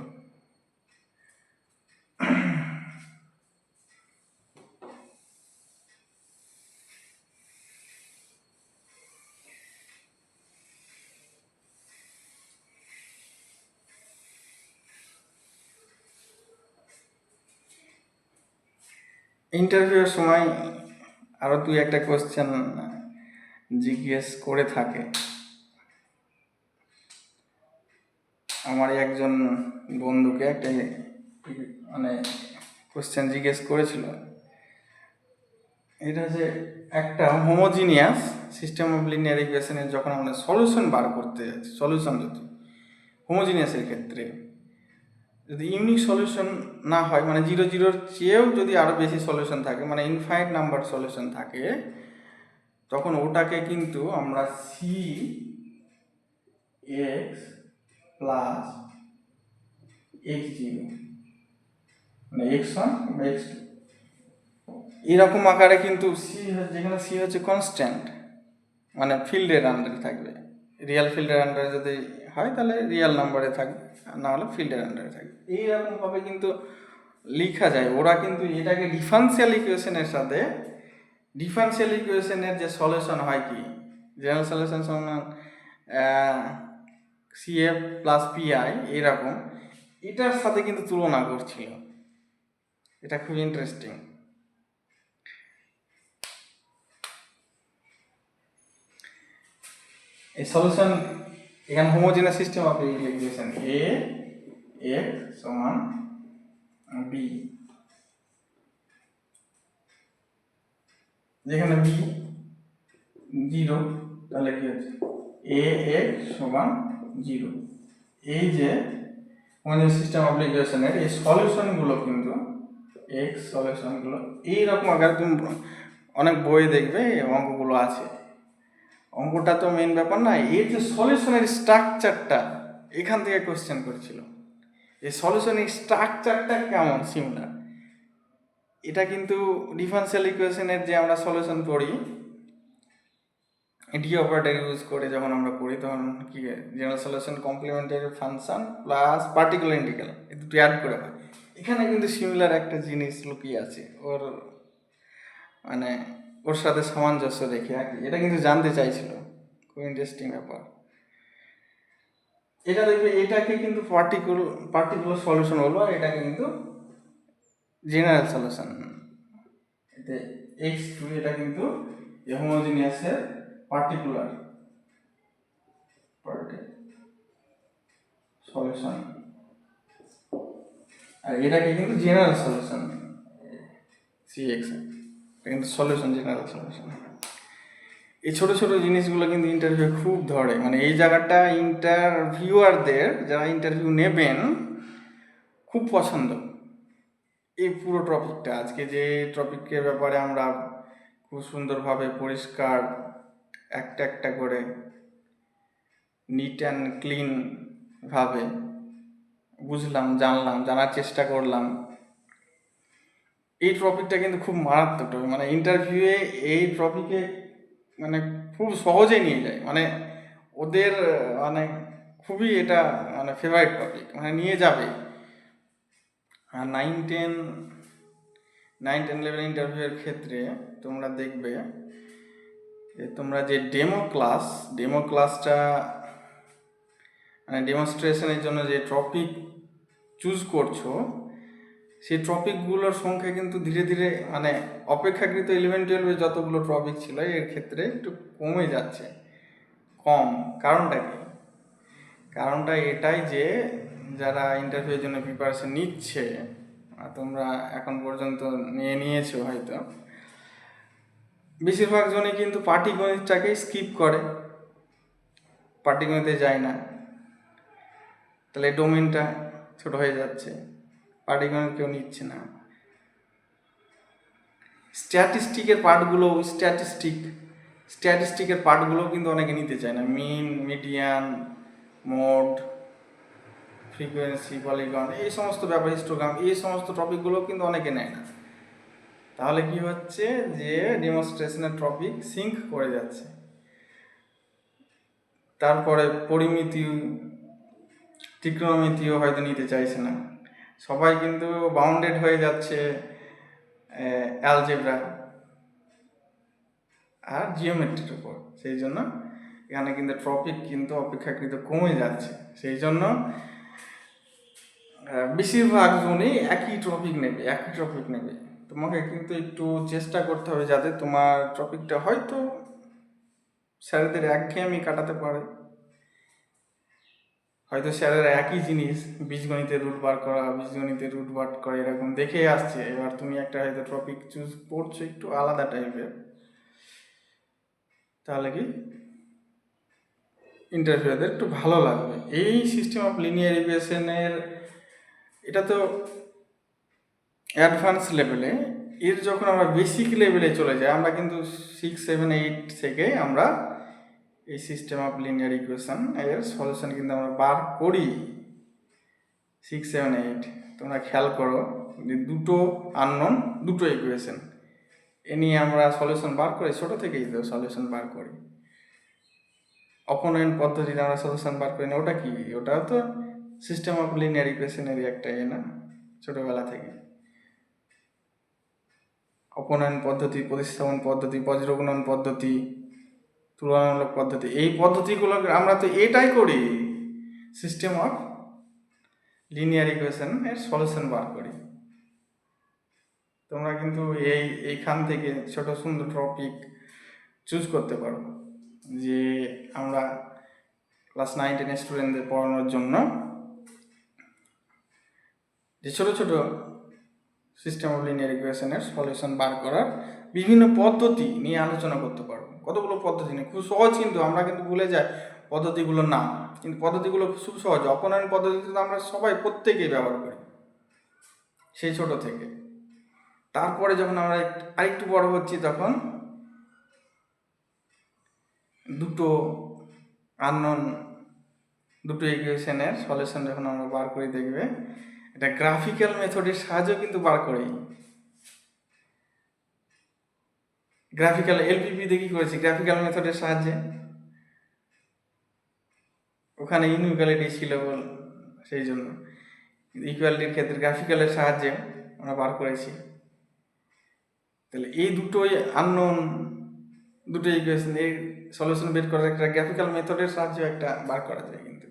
ইন্টারভিউয়ের সময় আরও দুই একটা কোয়েশ্চেন জিজ্ঞেস করে থাকে। আমার একজন বন্ধুকে একটা কোয়েশ্চেন জিজ্ঞেস করেছিল, এটা যে একটা হোমোজিনিয়াস সিস্টেম অফ লিনিয়ার ইকুয়েশনের যখন আমরা সলিউশন বার করতে যাচ্ছি, সলিউশন যদি হোমোজিনিয়াসের ক্ষেত্রে যদি ইউনিক সলিউশন না হয়, মানে 0 চেয়েও যদি আরও বেশি সলিউশন থাকে, মানে ইনফাইনাইট নাম্বার সলিউশন থাকে, তখন ওটাকে কিন্তু আমরা cx প্লাস x0 মানে x1 বা x2 এরকম আকারে কিন্তু যেখানে c হচ্ছে কনস্ট্যান্ট, মানে ফিল্ডের আন্ডারে থাকবে। রিয়েল ফিল্ডের আন্ডারে যদি হয় তাহলে রিয়েল নাম্বারে থাকবে, না হলে ফিল্ডের আন্ডারে থাকবে। এইরকমভাবে কিন্তু লেখা যায়। ওরা কিন্তু এটাকে ডিফারেনশিয়াল ইকুয়েশনের সাথে, ডিফারেনশিয়াল ইকুয়েশনের যে সলিউশন হয় কি জেনারেল সলিউশন সমান CF প্লাস PI এরকম, এটার সাথে কিন্তু তুলনা করছিল। এটা খুব ইন্টারেস্টিং। এই সলিউশন এখানে homogeneous system of equation x সমান বি, যেখানে বি 0, তাহলে কি হচ্ছে এ এক্স সমান 0। এই যে আমাদের সিস্টেম অফ ইকুয়েশনের এই সলিউশনগুলো কিন্তু এক্স সলিউশনগুলো এইরকম আকার, তুমি অনেক বই দেখবে অঙ্কগুলো আছে। অঙ্কটা তো মেন ব্যাপার না, এর যে সলিউশনের স্ট্রাকচারটা এখান থেকে কোশ্চেন করেছিল। এই সলিউশনের স্ট্রাকচারটা কেমন সিমিলার, এটা কিন্তু ডিফারেনশিয়াল ইকুয়েশনের যে আমরা সলিউশন পড়ি ডি অপারেটর ইউজ করে যখন আমরা পড়ি, তখন কি general solution complimentary function plus particular integral এই দুটো অ্যাড করে হয়। এখানে কিন্তু সিমিলার একটা জিনিস লুকিয়ে আছে, ওর মানে ওর সাথে সামঞ্জস্য রেখে আর কি। এটা কিন্তু জানতে চাইছিল, খুব ইন্টারেস্টিং ব্যাপার। এটা দেখবে, এটাকে কিন্তু পার্টিকুলার সলিউশন বলবো, আর এটাকে কিন্তু জেনারেল সলিউশন। এতে x2 এটা কিন্তু হোমোজিনিয়াসের পার্টিকুলার সলিউশন, আর এটাকে কিন্তু জেনারেল সলিউশন cx, এটা কিন্তু সলিউশন জেনারেল সলিউশন। এই ছোট ছোট জিনিসগুলো কিন্তু ইন্টারভিউ খুব ধরে, মানে এই জায়গাটা ইন্টারভিউয়ারদের, যারা ইন্টারভিউ নেবেন, খুব পছন্দ এই পুরো টপিকটা। আজকে যে টপিকের ব্যাপারে আমরা খুব সুন্দরভাবে পরিষ্কার একটা একটা করে নিট অ্যান্ড ক্লিন ভাবে বুঝলাম, জানার চেষ্টা করলাম, এই টপিকটা কিন্তু খুব মারাত্মক টপিক। মানে ইন্টারভিউয়ে এই টপিকে মানে খুব সহজেই নিয়ে যায়, মানে ওদের মানে খুবই এটা মানে ফেভারিট টপিক, মানে নিয়ে যাবে। আর 9-10 লেভেল ইন্টারভিউয়ের ক্ষেত্রে তোমরা দেখবে যে তোমরা যে ডেমো ক্লাসটা মানে ডেমনস্ট্রেশনের জন্য যে টপিক চুজ করছো, সেই টপিকগুলোর সংখ্যা কিন্তু ধীরে ধীরে মানে অপেক্ষাকৃত 11-12 যতগুলো টপিক ছিল এর ক্ষেত্রে একটু কমে যাচ্ছে। কারণটা কি? কারণটা এটাই যে যারা ইন্টারভিউয়ের জন্য প্রিপারেশন নিচ্ছে, তোমরা এখন পর্যন্ত নিয়েছো হয়তো, বেশিরভাগ জনই কিন্তু পাটিগণিতটাকেই স্কিপ করে, পাটিগণিতে যায় না, তাহলে ডোমেনটা ছোট হয়ে যাচ্ছে, পাটিগণিত কেউ নিচ্ছে না। স্ট্যাটিস্টিকের পার্টগুলো কিন্তু অনেকে নিতে চায় না, মিন, মিডিয়ান, মোড, ফ্রিকোয়েন্সি, পলিগন, এই সমস্ত ব্যাপার, হিস্টোগ্রাম, এই সমস্ত টপিকগুলো কিন্তু অনেকে নেয় না। তাহলে কি হচ্ছে যে ডেমনস্ট্রেশনের টপিক সিঙ্ক করে যাচ্ছে। তারপরে পরিমিতি, ত্রিকোণমিতিও হয়তো নিতে চাইছে না, সবাই কিন্তু বাউন্ডেড হয়ে যাচ্ছে অ্যালজেব্রা আর জিওমেট্রির উপর। সেই জন্য এখানে কিন্তু টপিক কিন্তু অপেক্ষাকৃত কমে যাচ্ছে। সেই জন্য বেশিরভাগ জনই একই টপিক নেবে। তোমাকে কিন্তু একটু চেষ্টা করতে হবে যাতে তোমার টপিকটা হয়তো স্যারদের একঘেয়েমি কাটাতে পারে, হয়তো স্যারেরা একই জিনিস বীজগণিতের রুট বার করা এরকম দেখে আসছে। এবার তুমি একটা হয়তো টপিক চুজ করছো একটু আলাদা টাইপের, তাহলে কি ইন্টারভিউদের একটু ভালো লাগবে। এই সিস্টেম অফ লিনিয়ার ইকুয়েশনের এটা তো অ্যাডভান্স লেভেলে, এর যখন আমরা বেসিক লেভেলে চলে যাই, আমরা কিন্তু 6, 7, 8 থেকে আমরা এই সিস্টেম অফ লিনিয়ার ইকুয়েশন এর সলিউশন কিন্তু আমরা বার করি। 6, 7, 8 তোমরা খেয়াল করো যে দুটো ইকুয়েশন এ নিয়ে আমরা সলিউশন বার করি, ছোটো থেকেই তো সলিউশন বার করি। অপোনেন্ট পদ্ধতিতে আমরা সলিউশন বার করি না, ওটা কি? ওটাও তো সিস্টেম অফ লিনিয়ার ইকুয়েশনেরই একটা না, ছোটোবেলা থেকে। অপোনেন্ট পদ্ধতি, প্রতিস্থাপন পদ্ধতি, বজ্রগুণন পদ্ধতি, তুলনামূলক পদ্ধতি, এই পদ্ধতিগুলো আমরা তো এটাই করি, সিস্টেম অফ লিনিয়ার ইকুয়েশন এর সলিউশন বার করি। তোমরা কিন্তু এইখান থেকে ছোট সুন্দর টপিক চুজ করতে পারো, যে আমরা ক্লাস 9-10 স্টুডেন্টদের পড়ানোর জন্য যে ছোট ছোট সিস্টেম অফ লিনিয়ার ইকুয়েশনের সলিউশন বার করার বিভিন্ন পদ্ধতি নিয়ে আলোচনা করতে পারবো। কতগুলো পদ্ধতি নিয়ে, খুব সহজ, কিন্তু আমরা কিন্তু ভুলে যাই পদ্ধতিগুলোর নাম, কিন্তু পদ্ধতিগুলো খুব সহজ। অপনয়ন পদ্ধতি তো আমরা সবাই প্রত্যেকেই ব্যবহার করি সেই ছোট থেকে। তারপরে যখন আমরা আরেকটু বড় হচ্ছি তখন দুটো আননোন দুটো ইকুয়েশনের সলিউশন যখন আমরা বার করি, দেখবে এটা গ্রাফিক্যাল মেথডের সাহায্যে কিন্তু বার করি। গ্রাফিক্যাল এলপিপি দিয়ে কি করেছি, গ্রাফিক্যাল মেথডের সাহায্যে। ওখানে ইনইকুয়ালিটি ছিল সেই জন্য ইকুয়ালিটির ক্ষেত্রে গ্রাফিক্যালের সাহায্যে আমরা বার করেছি। তাহলে এই দুটোই আননোন দুটো ইকুয়েশন, এই সলিউশন বের করার একটা গ্রাফিক্যাল মেথডের সাহায্যে একটা বার করা যায়। কিন্তু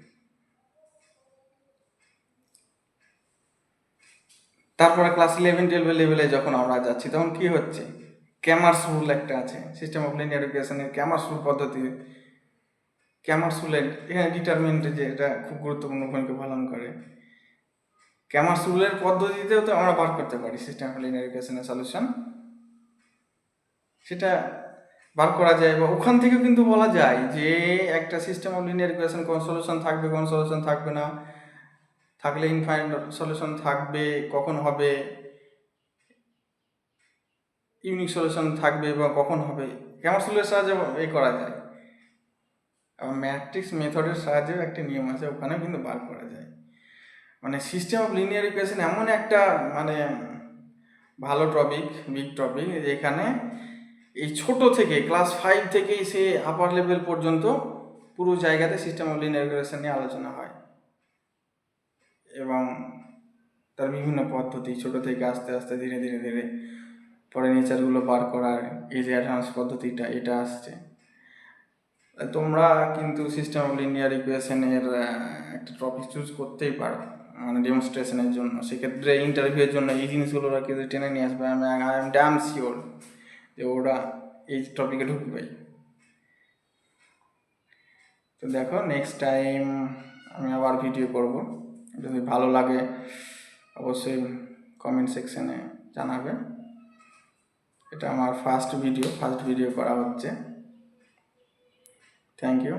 তারপরে ক্লাস 11-12 লেভেলে যখন আমরা যাচ্ছি তখন কি হচ্ছে, ক্যামার্স রুল একটা আছে সিস্টেম অফ লিনিয়ার ইকুয়েশনের, ক্যামার্স রুল পদ্ধতি। ক্যামার্স রুলের এখানে ডিটারমিনেন্টে যে এটা খুব গুরুত্বপূর্ণ ভূমিকা পালন করে। ক্যামার্স রুলের পদ্ধতিতেও তো আমরা বার করতে পারি সিস্টেম অফ লিনিয়ার ইকুয়েশনের সলিউশন, সেটা বার করা যায়। বা ওখান থেকেও কিন্তু বলা যায় যে একটা সিস্টেম অফ লিনিয়ার ইকুয়েশন কোন সলিউশন থাকবে, কোন সলিউশন থাকবে না, থাকলে ইনফাইনাইট সলিউশন থাকবে, কখন হবে ইউনিক সলিউশন থাকবে বা কখন হবে, ক্যামার্স রুলের সাহায্যে এই করা যায়। আবার ম্যাট্রিক্স মেথডের সাহায্যেও একটা নিয়ম আছে, ওখানেও কিন্তু বার করা যায়। মানে সিস্টেম অফ লিনিয়ার ইকুয়েশন এমন একটা মানে ভালো টপিক, বিগ টপিক, যেখানে এই ছোট থেকে ক্লাস 5 থেকেই সে আপার লেভেল পর্যন্ত পুরো জায়গাতে সিস্টেম অফ লিনিয়ার ইকুয়েশন নিয়ে আলোচনা হয়, এবং তার বিভিন্ন পদ্ধতি ছোট থেকে আস্তে আস্তে ধীরে ধীরে ধীরে পরে নেচারগুলো বার করার এই যে অ্যাডভান্স পদ্ধতিটা এটা আসছে। তোমরা কিন্তু সিস্টেম অফ লিনিয়ার ইকুয়েশনের একটা টপিক চুজ করতেই পারো মানে ডেমনস্ট্রেশনের জন্য। সেক্ষেত্রে ইন্টারভিউয়ের জন্য এই জিনিসগুলো ওরা কিন্তু টেনে নিয়ে আসবে। আই এম ড্যাম শিওর যে ওরা এই টপিকে ঢুকবে। তো দেখো, নেক্সট টাইম আমি আবার ভিডিও করব। যদি ভালো লাগে অবশ্যই কমেন্ট সেকশনে জানাবে। এটা আমার ফার্স্ট ভিডিও করা হচ্ছে। Thank you.